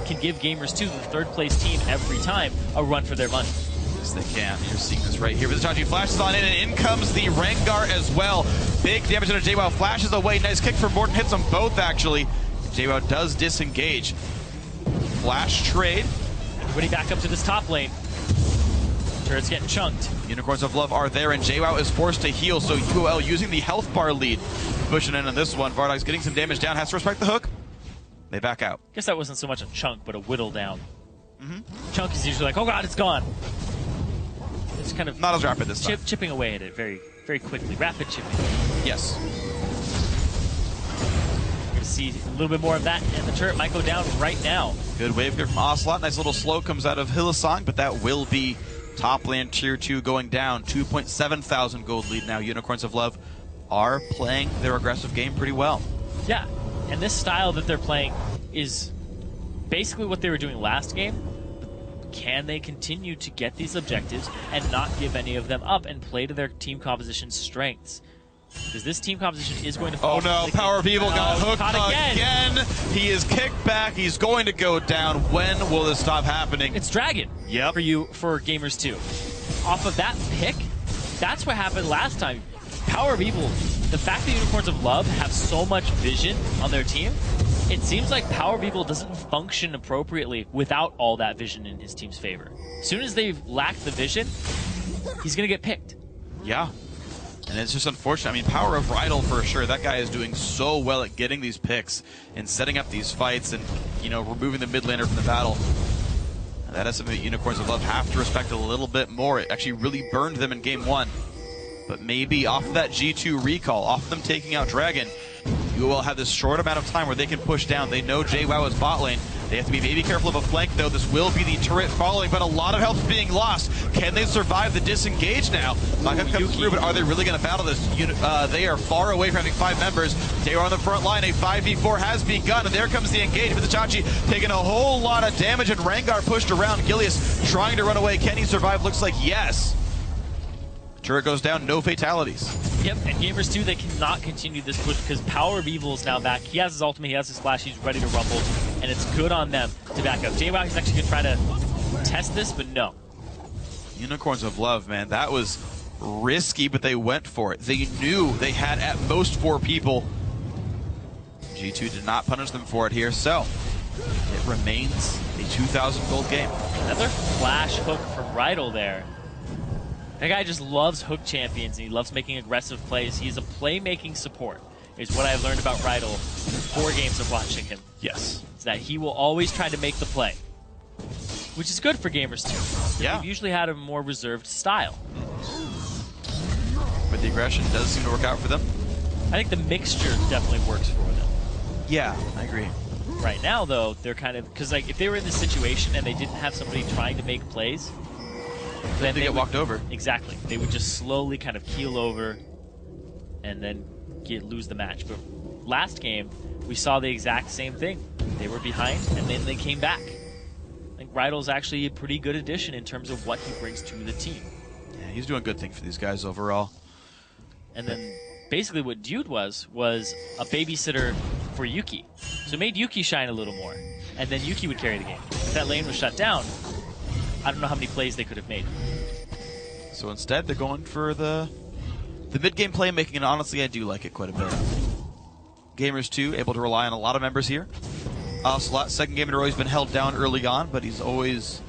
S2: can give Gamers 2, the third-place team every time, a run for their money.
S1: Yes, they can. You're seeing this right here. Vizicachi flashes on in, and in comes the Rengar as well. Big damage into JWoww. Flashes away. Nice kick from Morden. Hits them both, actually. JWoww does disengage. Flash trade.
S2: Everybody back up to this top lane. Turret's getting chunked.
S1: Unicorns of Love are there, and JWoww is forced to heal, so UOL using the health bar lead. Pushing in on this one. Vardog's getting some damage down, has to respect the hook. They back out.
S2: Guess that wasn't so much a chunk, but a whittle down. Chunk is usually like, oh god, it's gone. It's kind of
S1: not as rapid this time.
S2: Chipping away at it very, very quickly. Rapid chipping.
S1: Yes.
S2: We're going to see a little bit more of that, and the turret might go down right now.
S1: Good wave here from Ocelot. Nice little slow comes out of Hylissang, but that will be top lane tier 2 going down. 2.7 thousand gold lead now. Unicorns of Love are playing their aggressive game pretty well.
S2: Yeah, and this style that they're playing is basically what they were doing last game. Can they continue to get these objectives and not give any of them up and play to their team composition's strengths? Because this team composition is going to fall.
S1: Oh no, Power of Evil got hooked again. He is kicked back. He's going to go down. When will this stop happening?
S2: It's Dragon.
S1: Yep.
S2: For Gamers 2. Off of that pick, that's what happened last time. Power of Evil, the fact that Unicorns of Love have so much vision on their team, it seems like Power of Evil doesn't function appropriately without all that vision in his team's favor. As soon as they lack the vision, he's going to get picked.
S1: Yeah. And it's just unfortunate. I mean, Power of Rydell for sure. That guy is doing so well at getting these picks and setting up these fights and, you know, removing the mid laner from the battle. And that is something that Unicorns of Love have to respect a little bit more. It actually really burned them in game 1. But maybe off of that G2 recall, off of them taking out Dragon, you will have this short amount of time where they can push down. They know JWoww is bot lane. They have to be maybe careful of a flank, though. This will be the turret following, but a lot of health is being lost. Can they survive the disengage now? Maka comes through, but are they really going to battle this? They are far away from having 5 members. They are on the front line. A 5v4 has begun, and there comes the engage with the Chachi taking a whole lot of damage, and Rengar pushed around. Gilius trying to run away. Can he survive? Looks like yes. Turret goes down, no fatalities.
S2: Yep, and Gamers 2, they cannot continue this push because Power of Evil is now back. He has his ultimate, he has his flash, he's ready to rumble, and it's good on them to back up. JWoww is actually going to try to test this, but no.
S1: Unicorns of Love, man, that was risky, but they went for it. They knew they had at most 4 people. G2 did not punish them for it here, so it remains a 2,000 gold game.
S2: Another flash hook from Rydell there. That guy just loves hook champions, and he loves making aggressive plays. He's a playmaking support, is what I've learned about Rydell in 4 games of watching him.
S1: Yes.
S2: Is that he will always try to make the play, which is good for Gamers 2.
S1: Yeah.
S2: They've usually had a more reserved style.
S1: But the aggression does seem to work out for them.
S2: I think the mixture definitely works for them.
S1: Yeah, I agree.
S2: Right now, though, they're kind of... Because like, if they were in this situation and they didn't have somebody trying to make plays...
S1: Then they get walked over.
S2: Exactly. They would just slowly kind of keel over and then lose the match. But last game, we saw the exact same thing. They were behind, and then they came back. I think Rydell's actually a pretty good addition in terms of what he brings to the team.
S1: Yeah, he's doing a good thing for these guys overall.
S2: And then basically what Dude was a babysitter for Yuki. So it made Yuki shine a little more. And then Yuki would carry the game. If that lane was shut down, I don't know how many plays they could have made.
S1: So instead, they're going for the mid-game playmaking, and honestly, I do like it quite a bit. Gamers 2, able to rely on a lot of members here. Ocelot, second game in a row, he's been held down early on, but he's always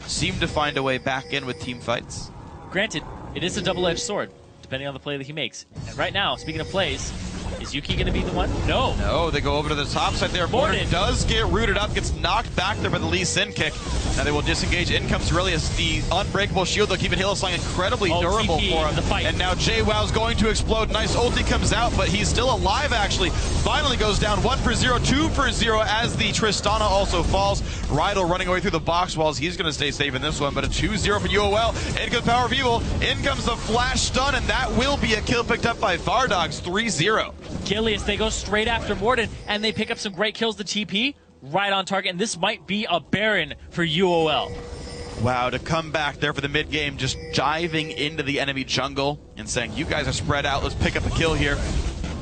S1: seemed to find a way back in with team fights.
S2: Granted, it is a double-edged sword, depending on the play that he makes. And right now, speaking of plays, is Yuki going to be the one? No.
S1: No, they go over to the top side there. Morden does get rooted up, gets knocked back there by the Lee Sin kick. Now they will disengage. In comes Aurelius, the unbreakable shield. They'll keep it Hylissang incredibly durable
S2: TP
S1: for him.
S2: The fight.
S1: And now JWoww's going to explode. Nice ulti comes out, but he's still alive actually. Finally goes down 1 for 0, 2 for 0 as the Tristana also falls. Rydell running away through the box walls. He's going to stay safe in this one, but a 2-0 for UOL. In comes Power of Evil. In comes the flash stun, and that will be a kill picked up by Vardogs, 3-0.
S2: Gilius, they go straight after Morden, and they pick up some great kills. The TP right on target, and this might be a Baron for UOL.
S1: Wow, to come back there for the mid-game, just diving into the enemy jungle and saying, you guys are spread out, let's pick up a kill here.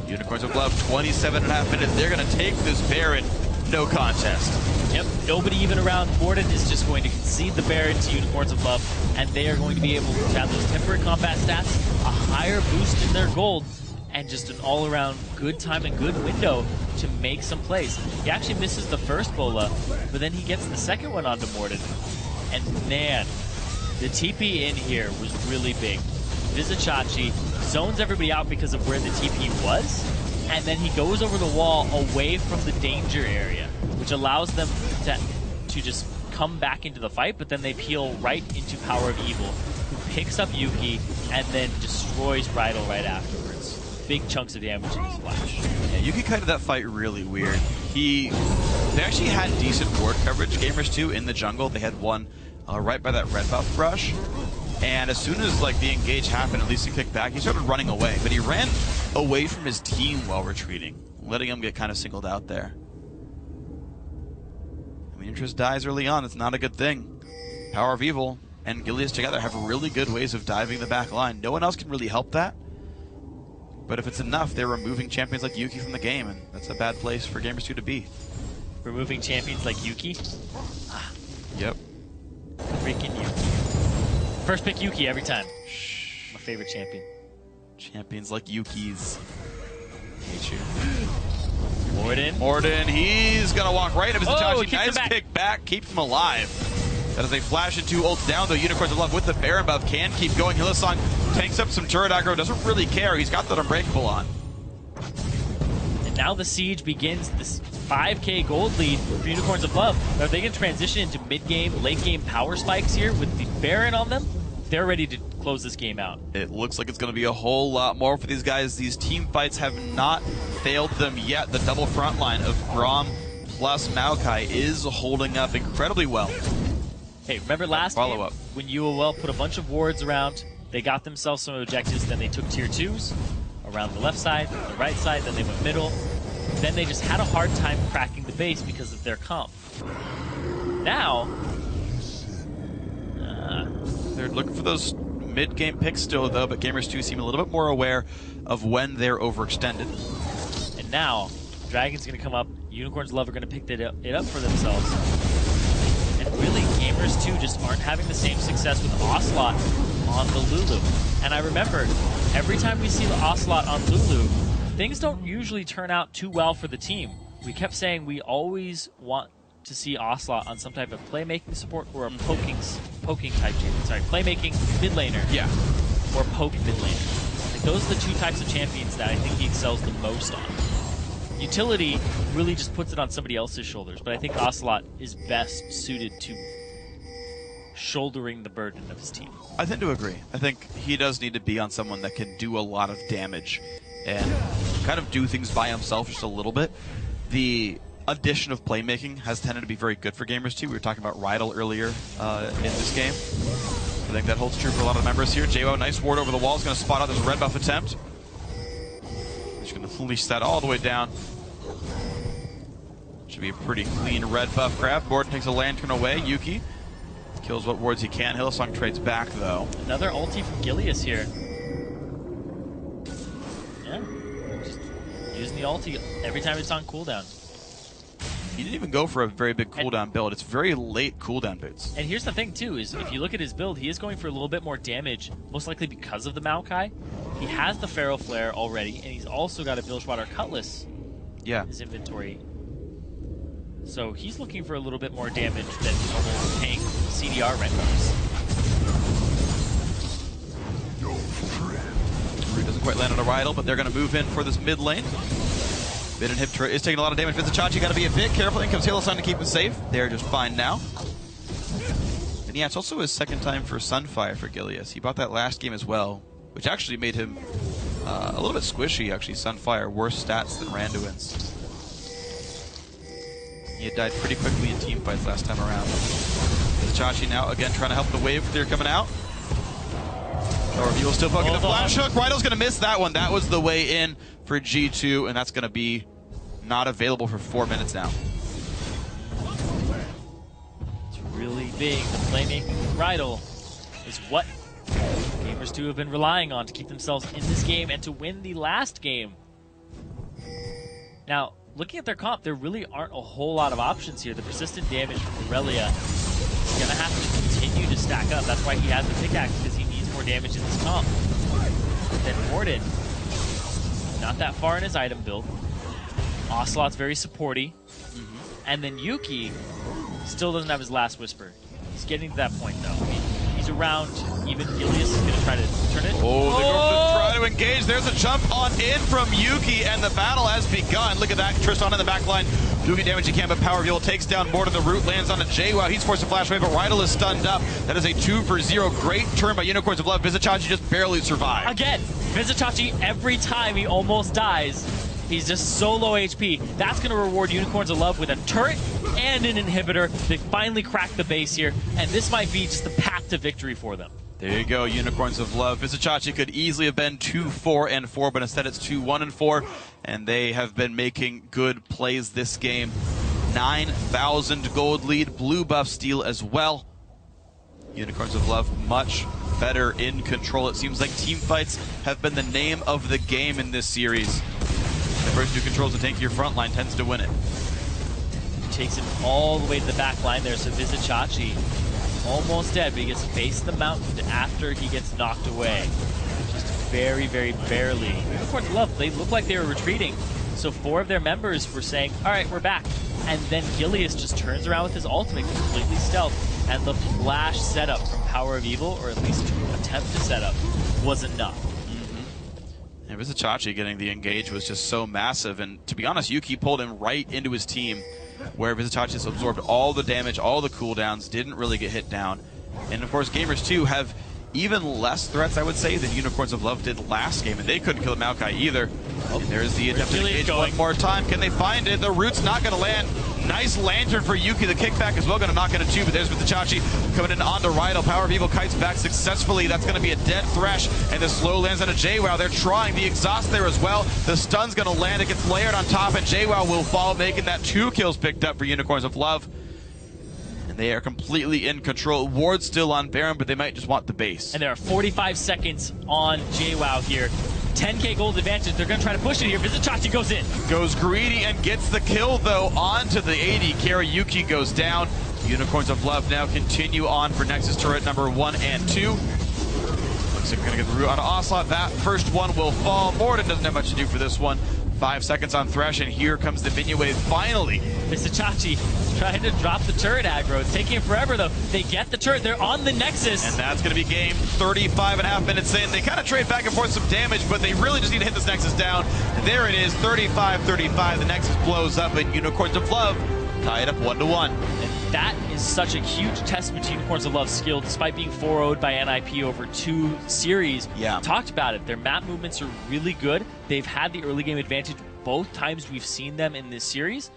S1: Unicorns of Love, 27.5 minutes. They're going to take this Baron, no contest.
S2: Yep, nobody even around. Morden is just going to concede the Baron to Unicorns of Love, and they are going to be able to have those temporary combat stats, a higher boost in their gold, and just an all-around good time and good window to make some plays. He actually misses the first bola, but then he gets the second one onto Morden. And man, The TP in here was really big. Vizichachi zones everybody out because of where the TP was, and then he goes over the wall away from the danger area, which allows them to just come back into the fight, but then they peel right into Power of Evil, who picks up Yuki and then destroys Rydell right afterwards. Big chunks of damage in his flash.
S1: Yeah, Yuki kited that fight really weird. They actually had decent ward coverage, Gamers 2, in the jungle. They had one right by that red buff brush. And as soon as like the engage happened, at least he kicked back, he started running away. But he ran away from his team while retreating, letting him get kind of singled out there. I mean, Interest dies early on. It's not a good thing. Power of Evil and Gilius together have really good ways of diving the back line. No one else can really help that. But if it's enough, they're removing champions like Yuki from the game, and that's a bad place for Gamers 2 to be.
S2: Removing champions like Yuki?
S1: Yep.
S2: Freaking Yuki. First pick Yuki every time. My favorite champion.
S1: Champions like Yuki's. Hate you.
S2: Morden,
S1: he's gonna walk right into Vizichachi.
S2: Nice
S1: kick back, keeps him alive. That is a flash and 2 ults down, though. Unicorns of Love with the Baron buff can keep going. Hylissang tanks up some turret aggro, doesn't really care. He's got that Unbreakable on.
S2: And now the siege begins. This 5k gold lead for Unicorns of Love. Now, if they can transition into mid-game, late-game power spikes here with the Baron on them, they're ready to close this game out.
S1: It looks like it's going to be a whole lot more for these guys. These team fights have not failed them yet. The double front line of Braum plus Maokai is holding up incredibly well.
S2: Hey, remember last game when UOL put a bunch of wards around, they got themselves some objectives, then they took tier 2s around the left side, the right side, then they went middle. Then they just had a hard time cracking the base because of their comp. Now,
S1: they're looking for those mid-game picks still, though, but Gamers 2 seem a little bit more aware of when they're overextended.
S2: And now, Dragon's going to come up, Unicorns Love are going to pick it up for themselves. And really, Gamers 2 just aren't having the same success with Ocelot on the Lulu. And I remember, every time we see the Ocelot on Lulu, things don't usually turn out too well for the team. We kept saying we always want to see Ocelot on some type of playmaking support or a poking type champion. Sorry, playmaking mid laner.
S1: Yeah.
S2: Or poke mid laner. Like, those are the 2 types of champions that I think he excels the most on. Utility really just puts it on somebody else's shoulders, but I think Ocelot is best suited to shouldering the burden of his team.
S1: I tend to agree. I think he does need to be on someone that can do a lot of damage and kind of do things by himself just a little bit. The addition of playmaking has tended to be very good for Gamers 2. We were talking about Rydell earlier in this game. I think that holds true for a lot of members here. JWoww, nice ward over the wall. Is going to spot out this red buff attempt. He's going to unleash that all the way down. Should be a pretty clean red buff grab. Morden takes a lantern away. Yuki kills what wards he can. Hylissang trades back, though.
S2: Another ulti from Gilius here. Yeah. Just using the ulti every time it's on cooldown.
S1: He didn't even go for a very big cooldown build. It's very late cooldown bits.
S2: And here's the thing, too, is if you look at his build, he is going for a little bit more damage, most likely because of the Maokai. He has the Pharaoh Flare already, and he's also got a Bilgewater Cutlass in his inventory. So he's looking for a little bit more damage than normal tank CDR Renvars.
S1: Doesn't quite land on a Rydell, but they're going to move in for this mid lane. Mid inhibitor is taking a lot of damage. Vizichachi got to be a bit careful. In comes Hylissang to keep him safe. They're just fine now. And yeah, it's also his second time for Sunfire for Gilius. He bought that last game as well, which actually made him a little bit squishy, actually. Sunfire, worse stats than Randuin's. He had died pretty quickly in team fights last time around. Vizichachi now again trying to help the wave clear coming out. Or he will still poking the flash hook. Rydell's going to miss that one. That was the way in for G2, and that's going to be not available for 4 minutes now.
S2: It's really big. The playmaking with Rydell is what Gamers 2 have been relying on to keep themselves in this game and to win the last game. Now, looking at their comp, there really aren't a whole lot of options here. The persistent damage from Aurelia is going to have to continue to stack up. That's why he has the pickaxe, because he needs more damage in this comp. Then Morden, not that far in his item build. Ocelot's very supporty. And then Yuki still doesn't have his last whisper. He's getting to that point, though. I mean, he's moves around. Even Gilius is going to try to turn it.
S1: Oh, they're going to try to engage. There's a jump on in from Yuki, and the battle has begun. Look at that. Tristan in the back line doing damage he can, but Power Fuel takes down more to the root, lands on a JWoww. He's forced to flash away, but Rydell is stunned up. That is a 2-for-0. Great turn by Unicorns of Love. Vizichachi just barely survived.
S2: Again, Vizichachi, every time he almost dies, he's just so low HP. That's going to reward Unicorns of Love with a turret and an inhibitor. They finally cracked the base here, and this might be just the path to victory for them.
S1: There you go, Unicorns of Love. Vizichachi could easily have been 2-4-4, but instead it's 2-1-4, and they have been making good plays this game. 9,000 gold lead, blue buff steal as well. Unicorns of Love much better in control. It seems like team fights have been the name of the game in this series. The person who controls the tankier front line tends to win it.
S2: Takes it all the way to the back line there, so Vizichachi almost dead, but he gets to face the mountain after he gets knocked away. Just very, very barely. Unicorns of Love, they look like they were retreating, so 4 of their members were saying, all right, we're back. And then Gilius just turns around with his ultimate, completely stealth, and the flash setup from Power of Evil, or at least to attempt to set up, was enough.
S1: Yeah, Vizichachi getting the engage was just so massive, and to be honest, Yuki pulled him right into his team, where Vizichachi just absorbed all the damage, all the cooldowns, didn't really get hit down. And of course, Gamers 2 have even less threats, I would say, than Unicorns of Love did last game, and they couldn't kill Maokai either. Oh, there's the attempt to engage one more time. Can they find it? The root's not going to land. Nice lantern for Yuki. The kickback is well going to knock into 2, but there's Vizichachi coming in onto Rydell. Power of Evil kites back successfully. That's going to be a dead Thresh, and the slow lands on a JWoww. They're trying the exhaust there as well. The stun's going to land. It gets layered on top, and JWoww will fall, making that 2 kills picked up for Unicorns of Love. And they are completely in control. Ward's still on Baron, but they might just want the base.
S2: And there are 45 seconds on JWoww here. 10k gold advantage. They're going to try to push it here. Vizichachi goes in. Goes
S1: greedy and gets the kill, though, onto the 80 carry. Yuki goes down. Unicorns of Love now continue on for Nexus turret number 1 and 2. Looks like we're going to get the root on Ocelot. That first one will fall. Morden doesn't have much to do for this one. 5 seconds on Thresh, and here comes the minion wave finally.
S2: Vizichachi trying to drop the turret aggro. It's taking forever, though. They get the turret. They're on the Nexus.
S1: And that's going to be game 35.5 minutes in. They kind of trade back and forth some damage, but they really just need to hit this Nexus down. And there it is, 35-35. The Nexus blows up, and Unicorns of Love tie it up 1-1.
S2: And that is such a huge testament to Unicorns of Love's skill, despite being 4-0'd by NIP over 2 series.
S1: Yeah.
S2: Talked about it. Their map movements are really good. They've had the early game advantage both times we've seen them in this series.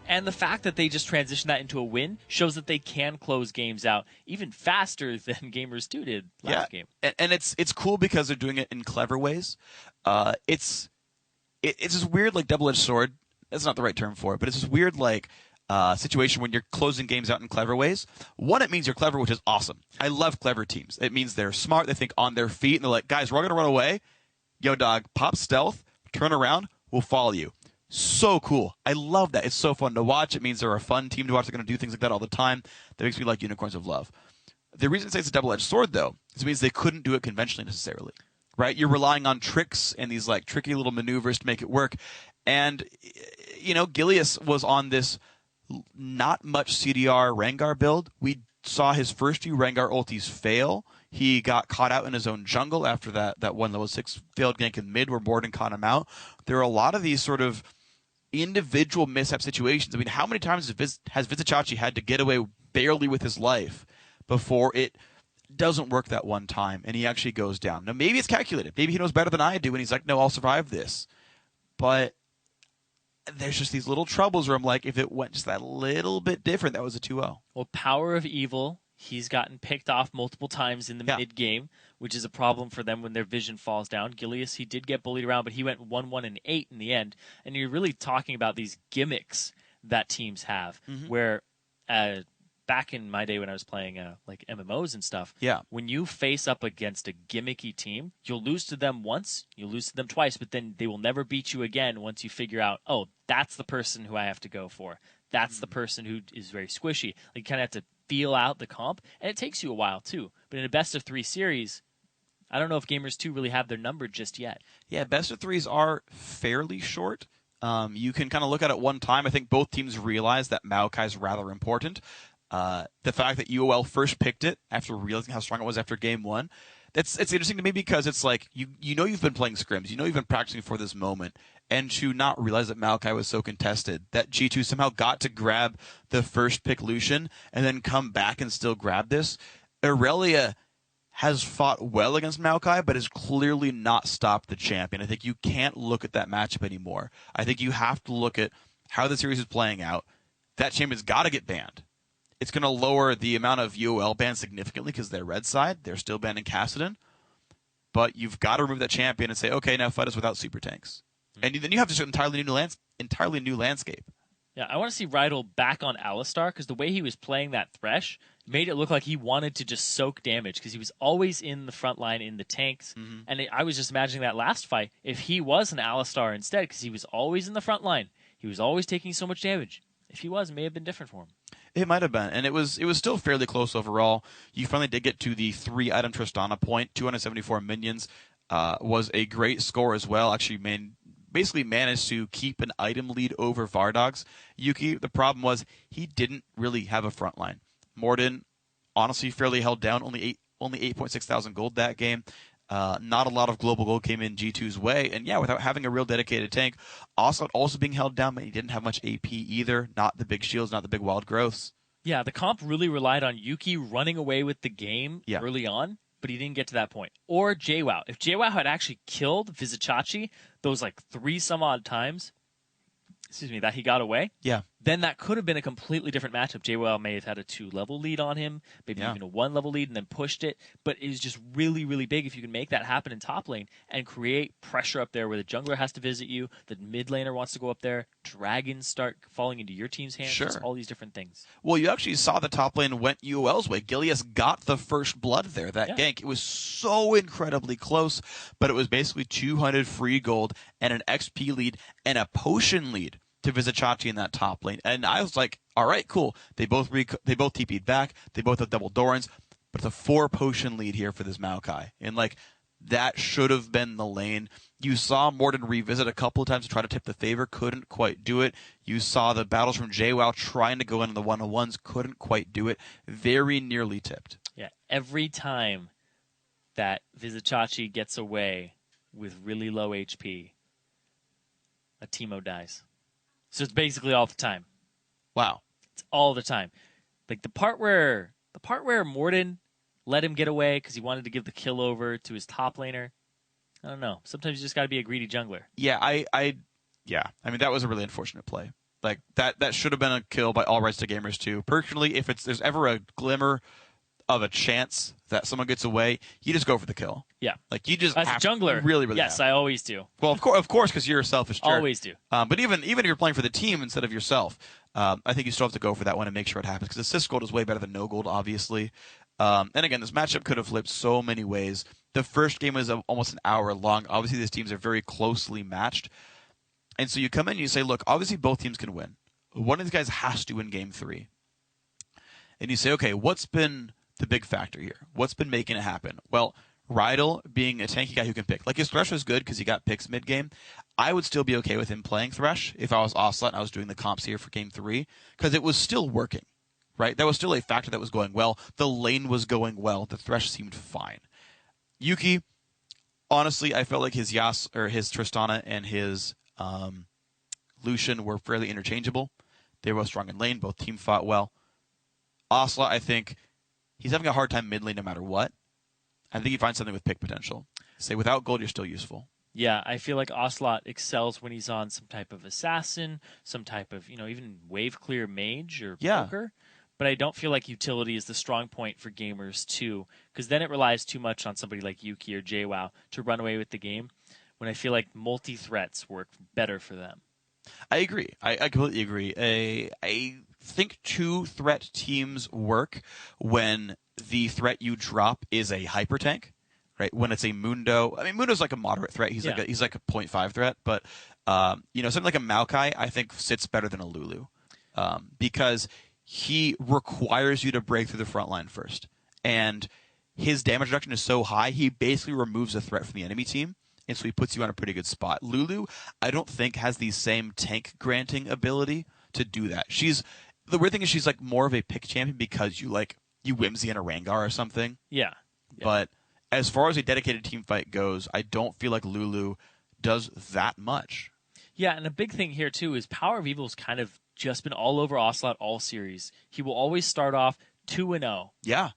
S2: And the fact that they just transitioned that into a win shows that they can close games out even faster than Gamers 2 did last game.
S1: And it's cool because they're doing it in clever ways. It's this weird, like, double-edged sword. That's not the right term for it, but it's this weird, like, situation when you're closing games out in clever ways. One, it means you're clever, which is awesome. I love clever teams. It means they're smart, they think on their feet, and they're like, guys, we're going to run away. Yo, dog, pop stealth, turn around, we'll follow you. So cool. I love that. It's so fun to watch. It means they're a fun team to watch. They're going to do things like that all the time. That makes me like Unicorns of Love. The reason I say it's a double-edged sword, though, is it means they couldn't do it conventionally necessarily. Right? You're relying on tricks and these, like, tricky little maneuvers to make it work. And, you know, Gilius was on this not much CDR Rengar build. We saw his first few Rengar ultis fail. He got caught out in his own jungle after that one level 6 failed gank in mid where Morden caught him out. There are a lot of these sort of individual mishap situations. I mean, how many times has Vizichachi had to get away barely with his life before it doesn't work that one time and he actually goes down? Now, maybe it's calculated. Maybe he knows better than I do and he's like, no, I'll survive this. But there's just these little troubles where I'm like, if it went just that little bit different, that was a 2-0.
S2: Well, Power of Evil, he's gotten picked off multiple times in the mid-game, which is a problem for them when their vision falls down. Gilius, he did get bullied around, but he went 1-1-8 in the end. And you're really talking about these gimmicks that teams have, where back in my day when I was playing like MMOs and stuff, when you face up against a gimmicky team, you'll lose to them once, you'll lose to them twice, but then they will never beat you again once you figure out, oh, that's the person who I have to go for. That's the person who is very squishy. Like, you kind of have to feel out the comp, and it takes you a while too. But in a best-of-3 series, I don't know if Gamers 2 really have their number just yet.
S1: Yeah, best-of-3s are fairly short. You can kind of look at it one time. I think both teams realize that Maokai's rather important. The fact that UOL first picked it after realizing how strong it was after game one, it's interesting to me because it's like you know you've been playing scrims, you know you've been practicing for this moment, and to not realize that Maokai was so contested, that G2 somehow got to grab the first pick Lucian and then come back and still grab this. Aurelia has fought well against Maokai, but has clearly not stopped the champion. I think you can't look at that matchup anymore. I think you have to look at how the series is playing out. That champion's got to get banned. It's going to lower the amount of UOL bans significantly because they're red side. They're still banning Kassadin. But you've got to remove that champion and say, okay, now fight us without super tanks. And then you have just an entirely new landscape.
S2: Yeah, I want to see Rydell back on Alistar because the way he was playing that Thresh made it look like he wanted to just soak damage because he was always in the front line in the tanks. Mm-hmm. And I was just imagining that last fight, if he was an Alistar instead, because he was always in the front line, he was always taking so much damage. If he was, it may have been different for him.
S1: It might have been, and it was still fairly close overall. You finally did get to the 3-item Tristana point. 274 minions was a great score as well. Actually, basically managed to keep an item lead over Vardog's. Yuki, the problem was he didn't really have a front line. Morden, honestly, fairly held down, only 8.6 thousand gold that game. Not a lot of global gold came in G2's way, and yeah, without having a real dedicated tank, also being held down, but he didn't have much AP either. Not the big shields, not the big wild growths.
S2: Yeah, the comp really relied on Yuki running away with the game early on, but he didn't get to that point. Or JWoww. If JWoww had actually killed Vizicsacsi those like 3 some odd times, that he got away, then that could have been a completely different matchup. JWoww may have had a 2-level lead on him, maybe even a 1-level lead, and then pushed it. But it was just really, really big if you can make that happen in top lane and create pressure up there where the jungler has to visit you, the mid laner wants to go up there, dragons start falling into your team's hands, just all these different things.
S1: Well, you actually saw the top lane went UOL's way. Gilius got the first blood there, that gank. It was so incredibly close, but it was basically 200 free gold and an XP lead and a potion lead to Vizicsacsi in that top lane. And I was like, all right, cool. They both TP'd back. They both have double Dorans. But it's a 4 potion lead here for this Maokai. And like, that should have been the lane. You saw Morden revisit a couple of times to try to tip the favor. Couldn't quite do it. You saw the battles from JWoww trying to go into the 1-on-1s. Couldn't quite do it. Very nearly tipped.
S2: Yeah, every time that Vizicsacsi gets away with really low HP, a Teemo dies. So it's basically all the time.
S1: Wow.
S2: It's all the time. Like the part where Morden let him get away because he wanted to give the kill over to his top laner. I don't know. Sometimes you just got to be a greedy jungler.
S1: Yeah, I mean, that was a really unfortunate play. Like that should have been a kill by all rights to gamers too. Personally, if there's ever a glimmer of a chance that someone gets away, you just go for the kill.
S2: Yeah,
S1: like you just
S2: as a jungler,
S1: really,
S2: yes, I always do.
S1: Well, of course, because you're a selfish jerk.
S2: Always do.
S1: But even if you're playing for the team instead of yourself, I think you still have to go for that one and make sure it happens because assist gold is way better than no gold, obviously. And again, this matchup could have flipped so many ways. The first game was almost an hour long. Obviously, these teams are very closely matched, and so you come in and you say, look, obviously both teams can win. One of these guys has to win game 3, and you say, okay, what's been the big factor here? What's been making it happen? Well, Rydell being a tanky guy who can pick. Like, his Thresh was good because he got picks mid-game. I would still be okay with him playing Thresh if I was Ocelot and I was doing the comps here for game 3 because it was still working, right? That was still a factor that was going well. The lane was going well. The Thresh seemed fine. Yuki, honestly, I felt like his Tristana and his Lucian were fairly interchangeable. They were both strong in lane. Both team fought well. Ocelot, I think, he's having a hard time mid lane no matter what. I think he finds something with pick potential. Say, without gold, you're still useful.
S2: Yeah, I feel like Ocelot excels when he's on some type of assassin, some type of, even wave clear mage or poker. But I don't feel like utility is the strong point for gamers too, because then it relies too much on somebody like Yuki or JWoww to run away with the game, when I feel like multi-threats work better for them.
S1: I agree. I completely agree. I think 2-threat teams work when the threat you drop is a hyper tank, right? When it's a Mundo, I mean, Mundo's like a moderate threat. He's like a 0.5 threat, but something like a Maokai I think sits better than a Lulu, because he requires you to break through the front line first, and his damage reduction is so high he basically removes a threat from the enemy team. And so he puts you on a pretty good spot. Lulu, I don't think, has the same tank granting ability to do that. the weird thing is she's like more of a pick champion because you Whimsy and a Rengar or something.
S2: Yeah.
S1: But as far as a dedicated team fight goes, I don't feel like Lulu does that much.
S2: Yeah, and a big thing here, too, is Power of Evil's kind of just been all over Ocelot all series. He will always start off 2-0.
S1: Yeah.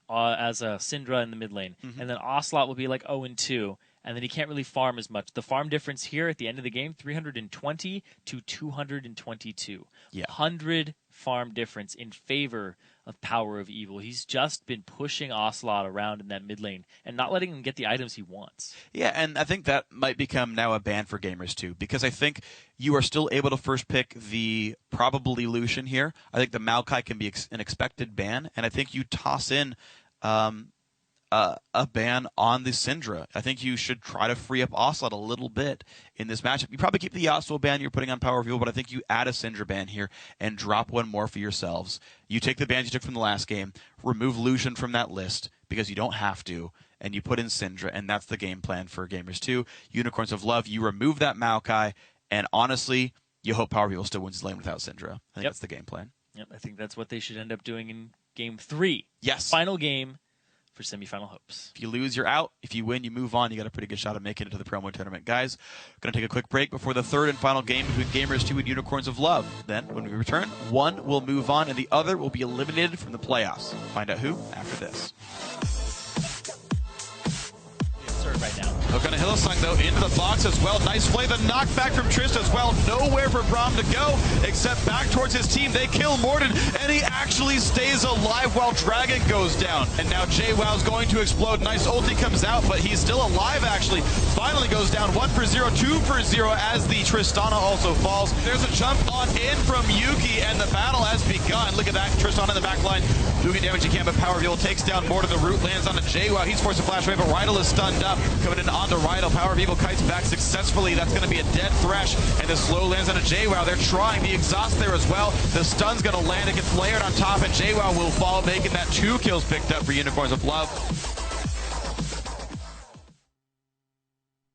S2: As a Syndra in the mid lane. And then Ocelot will be like 0-2, and then he can't really farm as much. The farm difference here at the end of the game, 320 to 222.
S1: Yeah.
S2: 100 farm difference in favor of Power of Evil. He's just been pushing Ocelot around in that mid lane and not letting him get the items he wants.
S1: Yeah, and I think that might become now a ban for gamers too, because I think you are still able to first pick the probably Lucian here. I think the Maokai can be an expected ban, and I think you toss in a ban on the Syndra. I think you should try to free up Ocelot a little bit in this matchup. You probably keep the Yasuo ban you're putting on Power of Evil, but I think you add a Syndra ban here and drop one more for yourselves. You take the bans you took from the last game, remove Lucian from that list because you don't have to, and you put in Syndra, and that's the game plan for Gamers 2. Unicorns of Love, you remove that Maokai, and honestly, you hope Power of Evil still wins his lane without Syndra. I think that's the game plan.
S2: Yep, I think that's what they should end up doing in Game 3.
S1: Yes.
S2: Final game for semifinal hopes.
S1: If you lose, you're out. If you win, you move on. You got a pretty good shot of making it to the promo tournament. Guys, going to take a quick break before the third and final game between Gamers 2 and Unicorns of Love. Then, when we return, one will move on and the other will be eliminated from the playoffs. Find out who after this.
S2: Right now.
S1: Hook on a Hillsong, though, into the box as well. Nice play. The knockback from Trist as well. Nowhere for Braum to go except back towards his team. They kill Morden, and he actually stays alive while Dragon goes down. And now JWoww's going to explode. Nice ulti comes out, but he's still alive, actually. Finally goes down 1 for 0, 2 for 0 as the Tristana also falls. There's a jump on in from Yuki, and the battle has begun. Look at that. Tristana in the back line. Doing damage he can, but Power of Evil takes down Morden. The root lands on a JWoww. He's forced to flash away, but Rydell is stunned up. Coming in onto Rydell. Power of Evil kites back successfully. That's going to be a dead Thresh, and the slow lands on a JWoww. They're trying the exhaust there as well. The stun's going to land. It gets layered on top, and JWoww will fall, making that 2 kills picked up for Unicorns of Love.